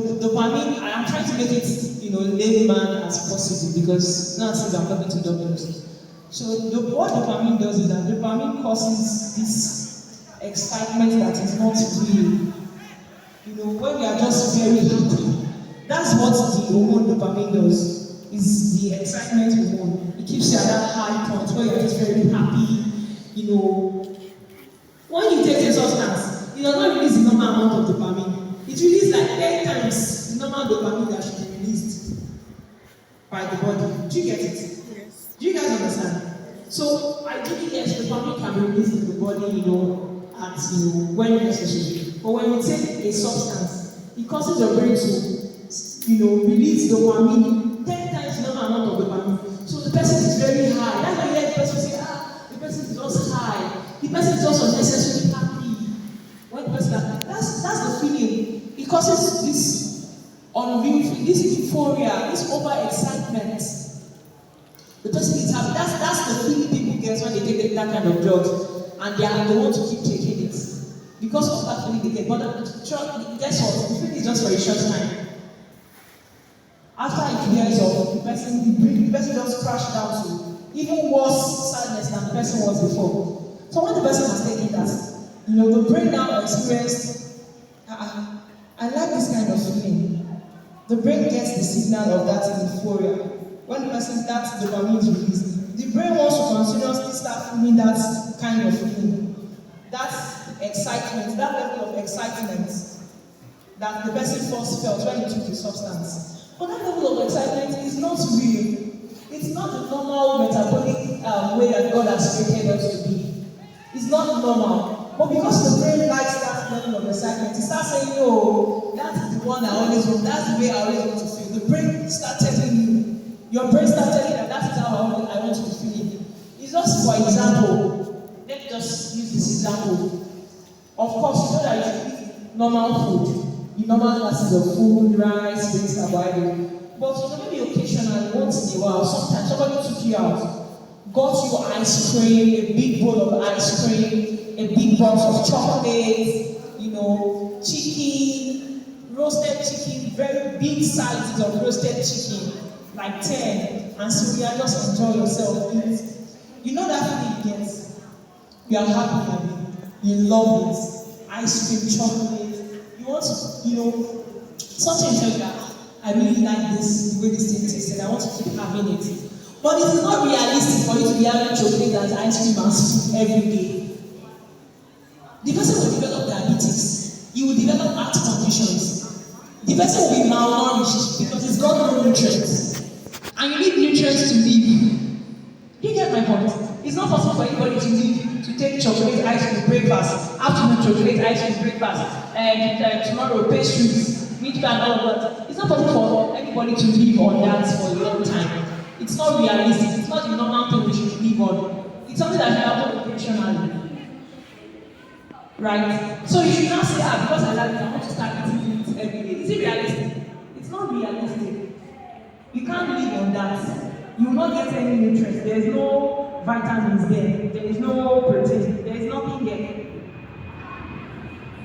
the dopamine, I am trying to make it, layman as possible because now since I'm talking to doctors. So what dopamine does is that dopamine causes this excitement that is not real. When we are just very happy, that's what the hormone dopamine does. Is the excitement hormone. It keeps you at that high point where you're just very happy. When you take a substance, it does not release the normal amount of dopamine. It releases like 10 times the normal dopamine that should be released by the body. Do you get it? Yes. Do you guys understand? So ideally, yes, dopamine can be released in the body, at when necessary. But when you take a substance, it causes your brain to, release dopamine 10 times the normal amount of dopamine. So the person is very high. That's why you hear the person say, the person is just high. The person is just unnecessarily happy. When the person that's the feeling. It causes this unreal feeling, this euphoria, this over-excitement. The person is happy. That's the feeling people get when they take that kind of drugs, and they want to keep taking it because of that feeling they get. But guess what? The feeling is just for a short time. After it clears off, the person just crashed down to even worse sadness than the person was before. So when the person has taken that, the brain now experienced, I like this kind of feeling. The brain gets the signal of that euphoria. When the person, that dopamine is released, the brain wants to continuously start feeling that kind of feeling. That excitement, that level of excitement that the person first felt when he took the substance. But that level of excitement is not real. It's not the normal metabolic way that God has created us to be. It's not normal. But because the brain likes that level of excitement, it starts saying, that's the one I always want, that's the way I always want to feel. The brain starts telling you, your brain starts telling you that is how I want to be feeling. It's just for example, let me just use this example. Of course, you know that you should eat normal food, the normal classes of food, rice, beans, carbohydrates. But maybe occasionally, once in a while, sometimes somebody took you out, got you ice cream, a big bowl of ice cream, a big box of chocolate, chicken, roasted chicken, very big sizes of roasted chicken, like 10, and so you are just enjoy yourself. You know that feeling you get. You are happy, I mean. You love it. Ice cream, chocolate. You want to, something like that. I really like this, the way this thing tasted. I want to keep having it. But it is not realistic for you to be having chocolate and ice cream and food every day. The person will develop diabetes. He will develop heart conditions. The person will be malnourished because he's got no nutrients. And you need nutrients to live. You get my point? It's not possible for anybody to live, to take chocolate ice cream breakfast, afternoon chocolate ice cream breakfast, and tomorrow pastries, meat and all of that. It's not possible for anybody to live on that for a long time. It's not realistic. It's not the normal thing we should live on. It's something that should happen occasionally. Right? So you should not say, because I like it, I want to start eating it every day. Is it realistic? It's not realistic. You can't live on that. You will not get any nutrients. There is no vitamins there. There is no protein. There is nothing there.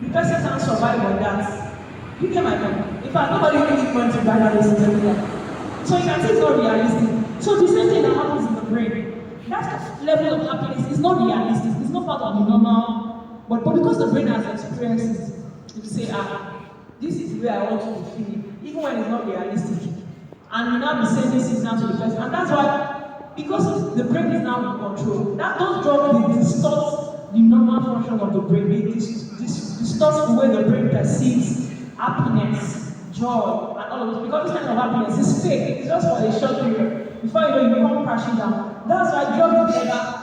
The person can't survive on that. You get my point? In fact, nobody really wants to buy that that. So you can say it's not realistic. So the same thing that happens in the brain. That level of happiness is not realistic. It's not part of the normal. But because the brain has experienced it, you say, this is the way I want to be feeling, even when it's not realistic. And we now be sending signals to the person. And that's why, because the brain is now in control, those drugs they distort the normal function of the brain. They distort the way the brain perceives happiness, joy, and all of this. Because this kind of happiness is fake. It's just for a short period. Before you know, you come crashing down. That's why drugs will never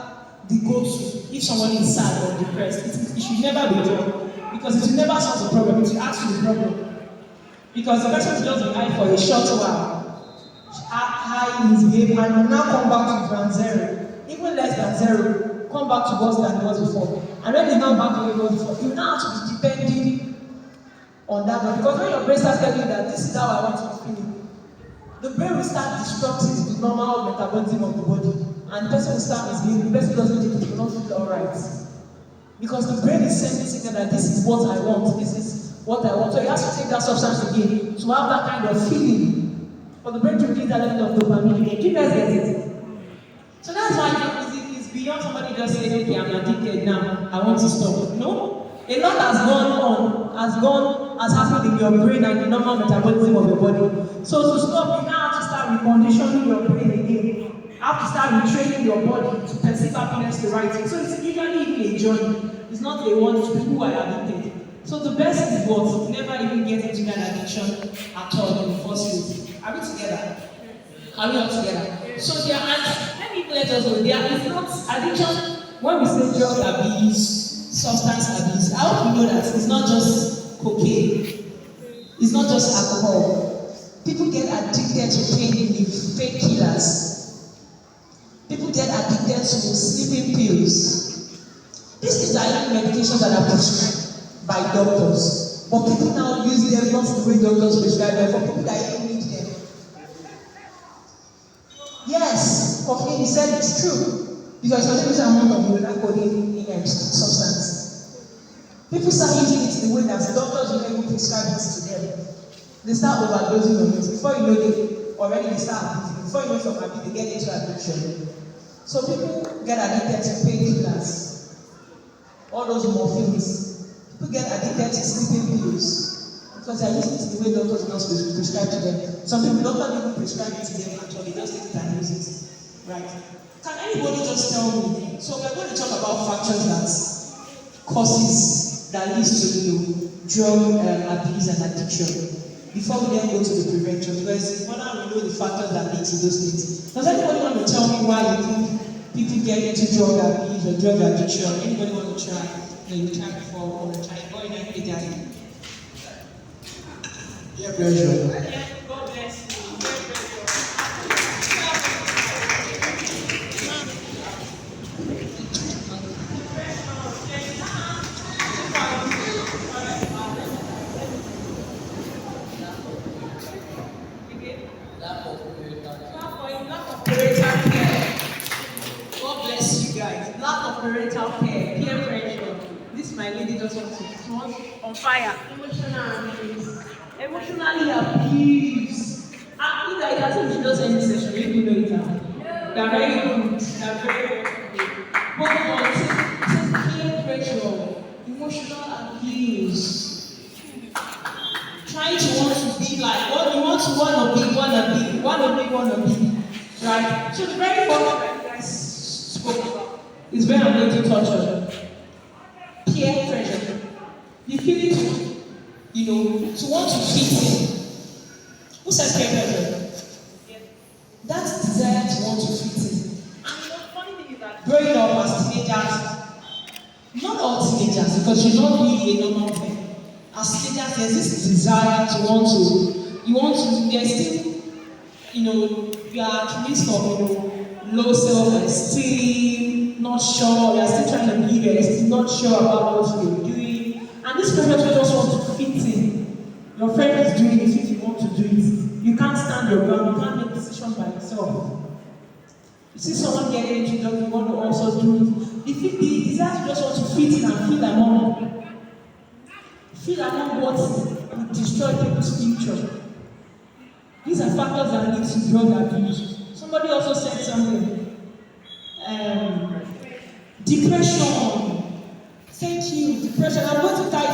the go-to if someone is sad or depressed. It should never be done because it will never solve the problem. It will add to the problem because the person will just be high for a short while, high in his behavior, and will now come back to ground zero, even less than zero, come back to worse than it was before. And when he's now back to where he was before, you now have to be depending on that one because when your brain starts telling you that this is how I want to be feeling, the brain will start disrupting the normal metabolism of the body. And the person will start misbehaving, the person doesn't take it, will not feel alright. Because the brain is sending signal that this is what I want, this is what I want. So he has to take that substance again to have that kind of feeling for the brain to release that level of dopamine again. Do you guys get it? So that's why it's beyond somebody just saying, okay, I'm addicted now, I want to stop. No. A lot has happened in your brain and the normal metabolism of your body. So to stop, you now have to start reconditioning your brain again. You have to start retraining your body to perceive happiness the right way. So it's usually even a journey. It's not a one to people who are addicted. So the best is what? Never even get into that addiction at all in the first place. Are we together? Are we all together? So there are, let me let us know, there is not addiction. When we say drug abuse, substance abuse, I hope you know that it's not just cocaine. It's not just alcohol. People get addicted to painkillers. People get addicted to sleeping pills. These things are even medications that are prescribed by doctors. But people now use them not the way doctors prescribe them for people that even need them. Yes, cocaine, he said it's true. Because it's a limited amount of cocaine substance. People start using it in the way that doctors will even prescribe it to them. They start overdosing on it. Before you know they start abusing. Before you know from abuse, they get into addiction. So people get addicted to painkillers. All those morphines. People get addicted to sleeping pills. Because they're using it in the way doctors will not prescribe to them. Some people don't even prescribe it to them actually, just take it and use it. Right. Can anybody just tell me? So we're going to talk about factors that leads to drug abuse and addiction. Before we then go to the prevention, because it's important we know the factors that lead to those things. Does anybody want to tell me why you think people get into drug abuse or drug addiction? Anybody want to try? No, you tried before or try. Go in and get it. Peer pressure. God bless you. Parental care, peer pressure. This my lady just wants on fire. Emotional abuse. Emotionally abused. And either it hasn't been just any session, you know it now. They're very good. They're very good. But it's peer pressure, emotional abuse. Trying to want to be like what you want to wanna be. Right? So the very first that you guys spoke about is where I'm going to touch on peer pressure. The feeling to want to fit in. Who says peer pressure? Yeah. That desire to want to fit in. And the funny thing is that growing up as teenagers, not all teenagers, because you're not really a normal man. As teenagers, there's this desire to there's still, you are at risk of, low self-esteem, not sure, you're still trying to be there, you're still not sure about what you're doing. And this pressure to just want to fit in. Your friend is doing it, if you want to do it. You can't stand your ground, you can't make decisions by yourself. You see someone getting into job, you want to also do it. The desire to just want to fit in and feel among what would destroy people's future. These are factors that lead to drug abuse. Somebody also said something. Depression. Thank you. Depression. I'm going to tie